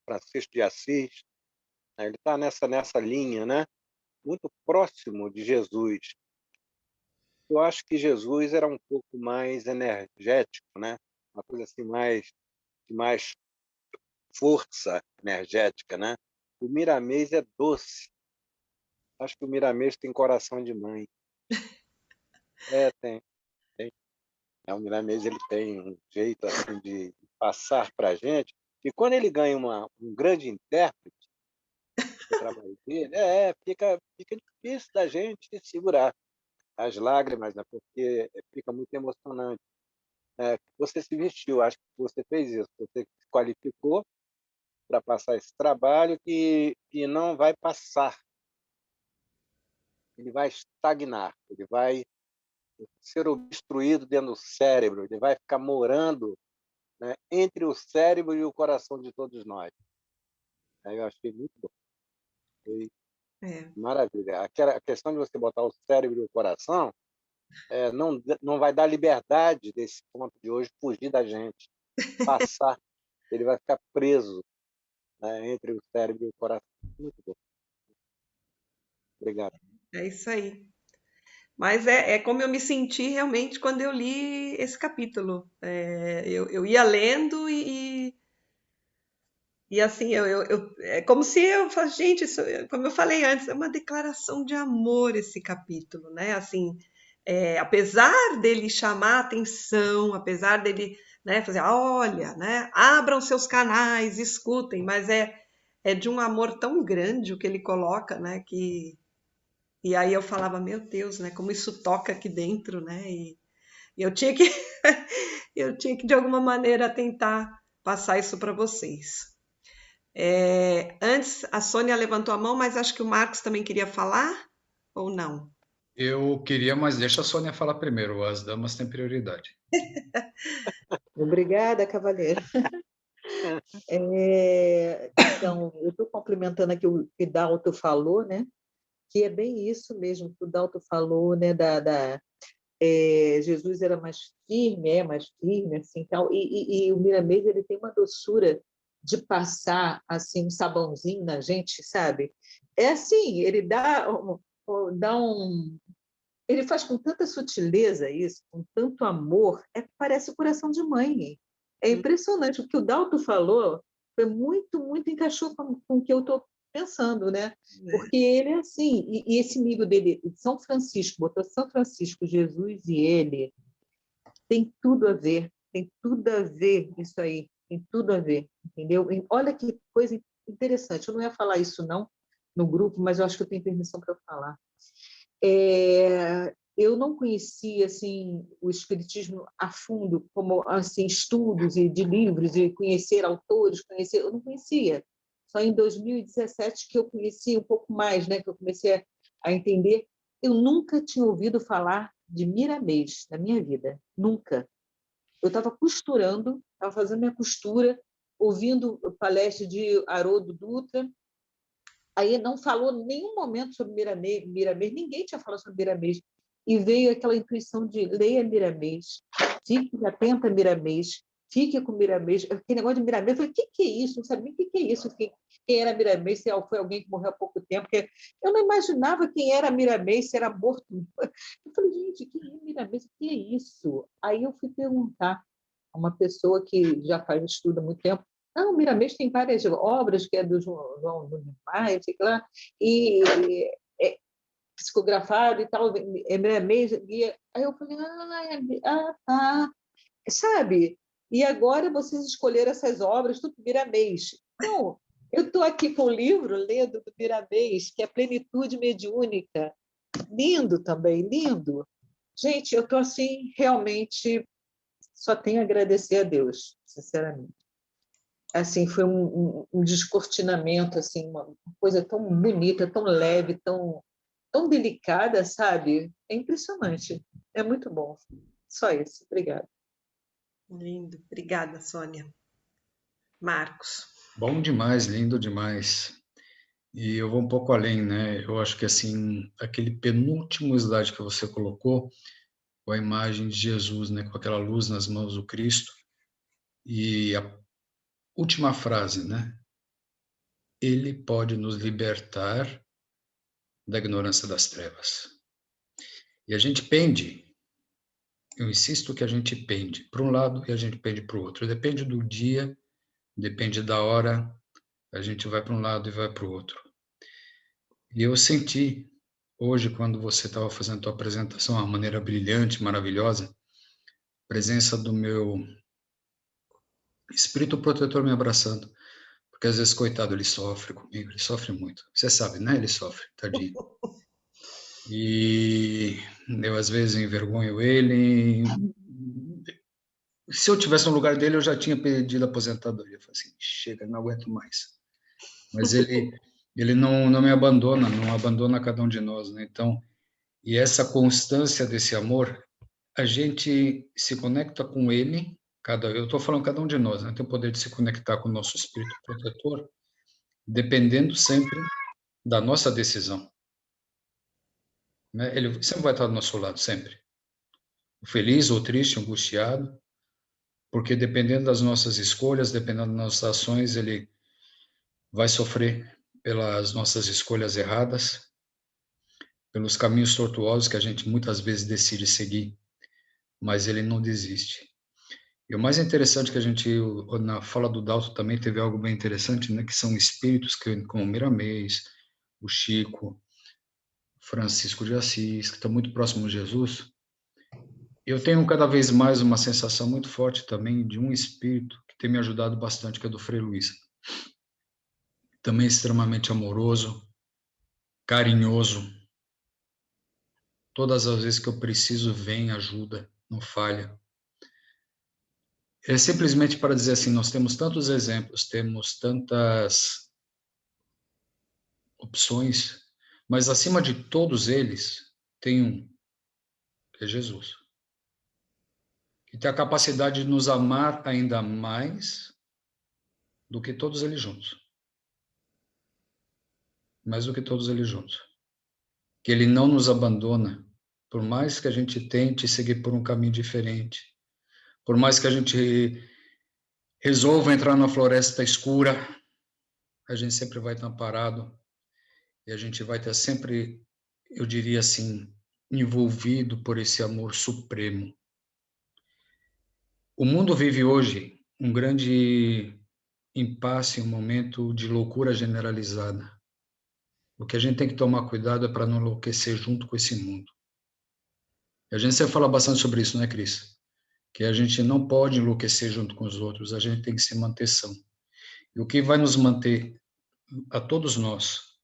Francisco de Assis, né? Ele está nessa linha, né? Muito próximo de Jesus. Eu acho que Jesus era um pouco mais energético, né? Uma coisa assim mais força energética, né? O Miramês é doce. Acho que o Miramês tem coração de mãe. Tem. O Miramês, ele tem um jeito assim de passar para a gente. E quando ele ganha um grande intérprete do trabalho dele, fica difícil da gente segurar as lágrimas, né? Porque fica muito emocionante. Você se vestiu, acho que você fez isso. Você se qualificou para passar esse trabalho que não vai passar. Ele vai estagnar, ele vai ser obstruído dentro do cérebro, ele vai ficar morando, né, entre o cérebro e o coração de todos nós. Eu achei muito bom. Foi maravilha. A questão de você botar o cérebro e o coração não vai dar liberdade desse ponto de hoje fugir da gente, passar. Ele vai ficar preso, né, entre o cérebro e o coração. Muito bom. Obrigado. É isso aí. Mas é como eu me senti realmente quando eu li esse capítulo. Eu ia lendo e assim, é como se eu falasse, gente, isso, como eu falei antes, é uma declaração de amor esse capítulo, né? Assim, apesar dele chamar a atenção, apesar dele, né, fazer, olha, né, abram seus canais, escutem, mas é de um amor tão grande o que ele coloca, né, e aí eu falava, meu Deus, né, como isso toca aqui dentro, né, e eu tinha que, eu tinha que de alguma maneira tentar passar isso para vocês. Antes, a Sônia levantou a mão, mas acho que o Marcos também queria falar, ou não? Eu queria, mas deixa a Sônia falar primeiro. As damas têm prioridade. Obrigada, cavaleiro. Então, eu estou complementando aqui o que Dalto falou, né? Que é bem isso mesmo que o Dalto falou, né? Jesus era mais firme, assim, tal. E o Miramês, ele tem uma doçura de passar assim um sabãozinho na gente, sabe? É assim, ele ele faz com tanta sutileza isso, com tanto amor, parece o coração de mãe. É impressionante. O que o Dalto falou foi muito encaixou com o que eu estou pensando, né? Porque ele é assim, e esse nível dele, São Francisco, botou São Francisco, Jesus e ele, tem tudo a ver isso aí, tem tudo a ver, entendeu? E olha que coisa interessante, eu não ia falar isso não no grupo, mas eu acho que eu tenho permissão para falar. Eu não conhecia assim o espiritismo a fundo, como assim estudos e de livros e conhecer autores, eu não conhecia. Só em 2017 que eu conheci um pouco mais, né, que eu comecei a entender. Eu nunca tinha ouvido falar de Miramês na minha vida, nunca. Eu estava costurando, estava fazendo minha costura, ouvindo palestra de Haroldo Dutra. Aí não falou em nenhum momento sobre Miramês, ninguém tinha falado sobre Miramês. E veio aquela intuição de leia Miramês, fique atenta a Miramês, fique com Miramês. Aquele negócio de Miramês, eu falei, o que é isso? Não sabia nem o que é isso. Quem era Miramês, se foi alguém que morreu há pouco tempo. Porque eu não imaginava quem era Miramês, se era morto. Eu falei, gente, quem é Miramês? O que é isso? Aí eu fui perguntar a uma pessoa que já faz estudo há muito tempo. Não, Miramês tem várias obras, que é do João Nunes Maia, sei lá, e é psicografado e tal, é Miramês. Aí eu falei, tá, sabe? E agora vocês escolheram essas obras, tudo Miramês. Então, eu estou aqui com o livro, lendo do Miramês, que é Plenitude Mediúnica. Lindo também, lindo. Gente, eu estou assim, realmente, só tenho a agradecer a Deus, sinceramente. Assim, foi um descortinamento, assim, uma coisa tão bonita, tão leve, tão delicada, sabe? É impressionante. É muito bom. Só isso. Obrigada. Lindo. Obrigada, Sônia. Marcos. Bom demais, lindo demais. E eu vou um pouco além, né? Eu acho que, assim, aquele penúltimo slide que você colocou, com a imagem de Jesus, né? Com aquela luz nas mãos do Cristo. E a última frase, né? Ele pode nos libertar da ignorância das trevas. E a gente pende, eu insisto que a gente pende para um lado e a gente pende para o outro. Depende do dia, depende da hora, a gente vai para um lado e vai para o outro. E eu senti, hoje, quando você estava fazendo a tua apresentação, de uma maneira brilhante, maravilhosa, a presença do meu espírito protetor me abraçando. Porque às vezes, coitado, ele sofre comigo, ele sofre muito. Você sabe, né? Ele sofre, tadinho. E eu, às vezes, envergonho ele. Se eu tivesse no lugar dele, eu já tinha pedido aposentadoria. Eu falei assim, chega, não aguento mais. Mas ele não me abandona, não abandona cada um de nós, né? Então, e essa constância desse amor, a gente se conecta com ele, eu estou falando cada um de nós, né? Tem o poder de se conectar com o nosso espírito protetor, dependendo sempre da nossa decisão. Né? Ele sempre vai estar do nosso lado, sempre. Feliz ou triste, angustiado, porque dependendo das nossas escolhas, dependendo das nossas ações, ele vai sofrer pelas nossas escolhas erradas, pelos caminhos tortuosos que a gente muitas vezes decide seguir, mas ele não desiste. E o mais interessante que a gente, na fala do Dalton também teve algo bem interessante, né, que são espíritos como Miramês, o Chico, Francisco de Assis, que estão muito próximos de Jesus. Eu tenho cada vez mais uma sensação muito forte também de um espírito que tem me ajudado bastante, que é do Frei Luiz. Também extremamente amoroso, carinhoso. Todas as vezes que eu preciso, vem, ajuda, não falha. É simplesmente para dizer assim, nós temos tantos exemplos, temos tantas opções, mas acima de todos eles, tem um, que é Jesus. Que tem a capacidade de nos amar ainda mais do que todos eles juntos. Mais do que todos eles juntos. Que ele não nos abandona, por mais que a gente tente seguir por um caminho diferente, por mais que a gente resolva entrar na floresta escura, a gente sempre vai estar amparado e a gente vai estar sempre, eu diria assim, envolvido por esse amor supremo. O mundo vive hoje um grande impasse, um momento de loucura generalizada. O que a gente tem que tomar cuidado é para não enlouquecer junto com esse mundo. E a gente sempre fala bastante sobre isso, né, Cris? Que a gente não pode enlouquecer junto com os outros, a gente tem que se manter são. E o que vai nos manter, a todos nós,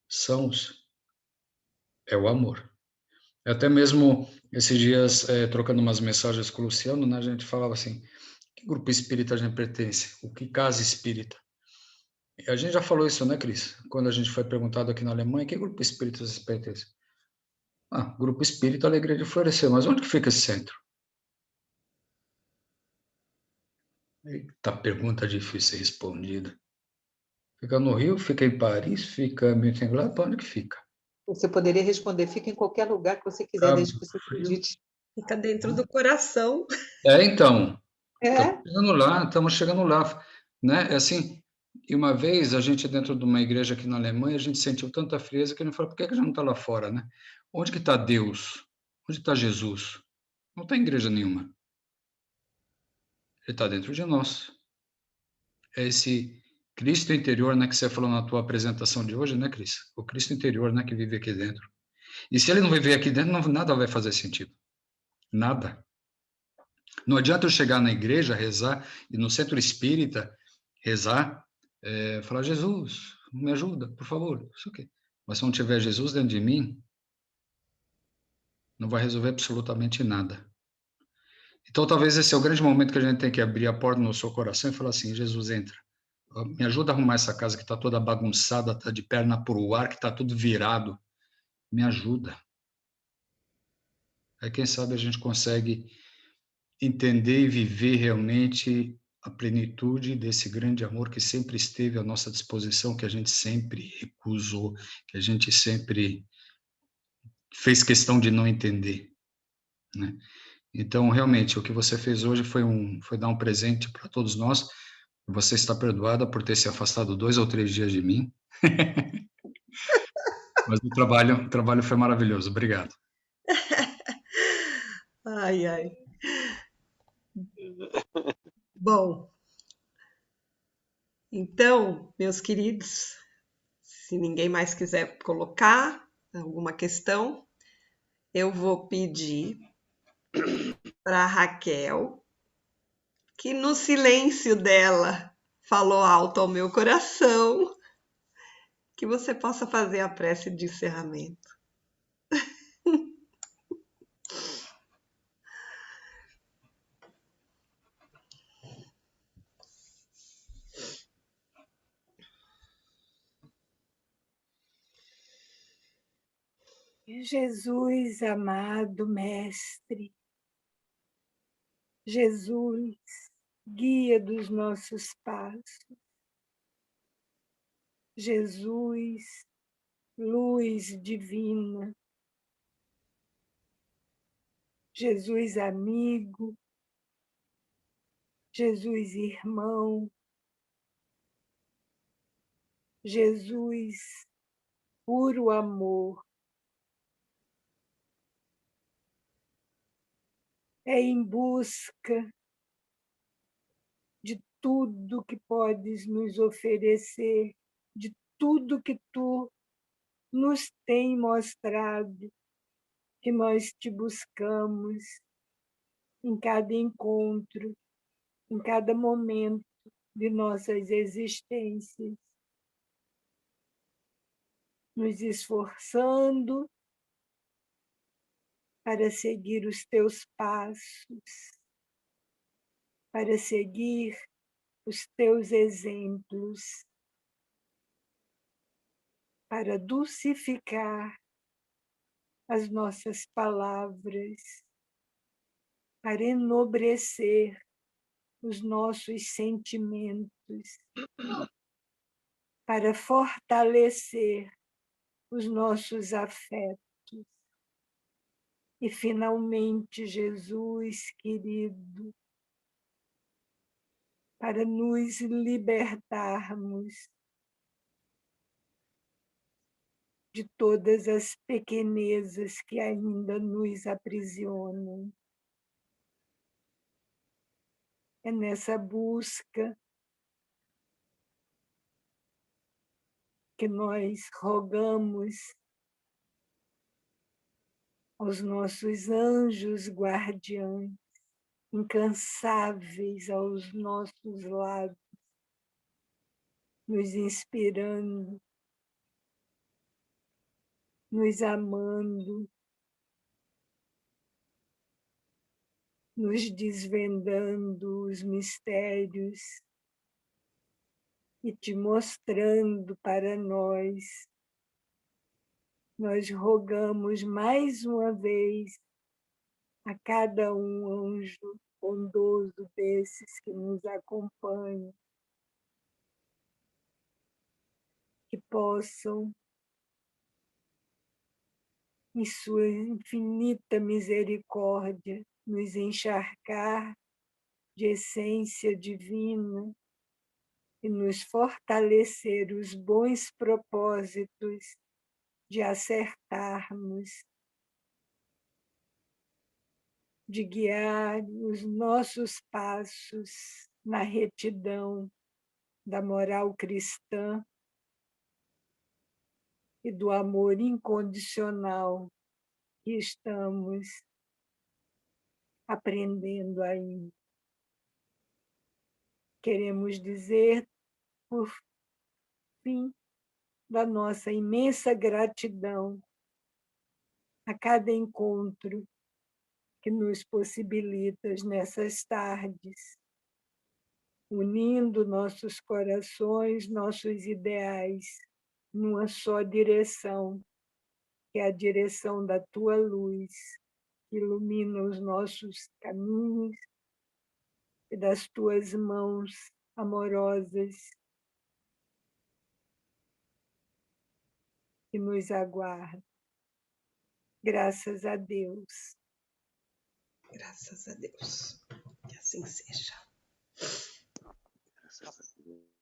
sãos, é o amor. Até mesmo esses dias, trocando umas mensagens com o Luciano, né, a gente falava assim, que grupo espírita a gente pertence? O que casa espírita? E a gente já falou isso, né, Cris? Quando a gente foi perguntado aqui na Alemanha, que grupo espírita vocês pertencem? Grupo Espírita Alegria de Florescer. Mas onde que fica esse centro? Eita, pergunta difícil de ser respondida. Fica no Rio, fica em Paris, fica em Mönchengladbach, para onde que fica? Você poderia responder, fica em qualquer lugar que você quiser, desde que você acredite. Fica dentro do coração. Então, Estamos chegando lá, né? É assim, e uma vez a gente dentro de uma igreja aqui na Alemanha, a gente sentiu tanta frieza que a gente falou, por que a gente não está lá fora, né? Onde que está Deus? Onde está Jesus? Não está em igreja nenhuma. Ele está dentro de nós. É esse Cristo interior, né, que você falou na tua apresentação de hoje, né, Cris? O Cristo interior, né, que vive aqui dentro. E se ele não viver aqui dentro, nada vai fazer sentido. Nada. Não adianta eu chegar na igreja, rezar, e no centro espírita, rezar, falar, Jesus, me ajuda, por favor, isso aqui. Mas se não tiver Jesus dentro de mim, não vai resolver absolutamente nada. Então, talvez esse é o grande momento que a gente tem que abrir a porta no seu coração e falar assim, Jesus, entra. Me ajuda a arrumar essa casa que está toda bagunçada, está de perna para o ar, que está tudo virado. Me ajuda. Aí, quem sabe, a gente consegue entender e viver realmente a plenitude desse grande amor que sempre esteve à nossa disposição, que a gente sempre recusou, que a gente sempre fez questão de não entender, né? Então, realmente, o que você fez hoje foi dar um presente para todos nós. Você está perdoada por ter se afastado 2 ou 3 dias de mim. Mas o trabalho foi maravilhoso. Obrigado. Ai, ai. Bom, então, meus queridos, se ninguém mais quiser colocar alguma questão, eu vou pedir para a Raquel, que no silêncio dela falou alto ao meu coração, que você possa fazer a prece de encerramento. Jesus, amado Mestre, Jesus, guia dos nossos passos, Jesus, luz divina, Jesus, amigo, Jesus, irmão, Jesus, puro amor. É em busca de tudo que podes nos oferecer, de tudo que tu nos tem mostrado, que nós te buscamos em cada encontro, em cada momento de nossas existências, nos esforçando para seguir os teus passos, para seguir os teus exemplos, para dulcificar as nossas palavras, para enobrecer os nossos sentimentos, para fortalecer os nossos afetos. E, finalmente, Jesus querido, para nos libertarmos de todas as pequenezas que ainda nos aprisionam. É nessa busca que nós rogamos aos nossos anjos guardiães, incansáveis aos nossos lados, nos inspirando, nos amando, nos desvendando os mistérios e te mostrando para nós. Nós rogamos mais uma vez a cada anjo bondoso desses que nos acompanham, que possam, em sua infinita misericórdia, nos encharcar de essência divina e nos fortalecer os bons propósitos de acertarmos, de guiar os nossos passos na retidão da moral cristã e do amor incondicional que estamos aprendendo ainda. Queremos dizer, por fim, da nossa imensa gratidão a cada encontro que nos possibilitas nessas tardes, unindo nossos corações, nossos ideais, numa só direção, que é a direção da tua luz, que ilumina os nossos caminhos, e das tuas mãos amorosas que nos aguardam. Graças a Deus. Graças a Deus. Que assim seja. Graças a Deus.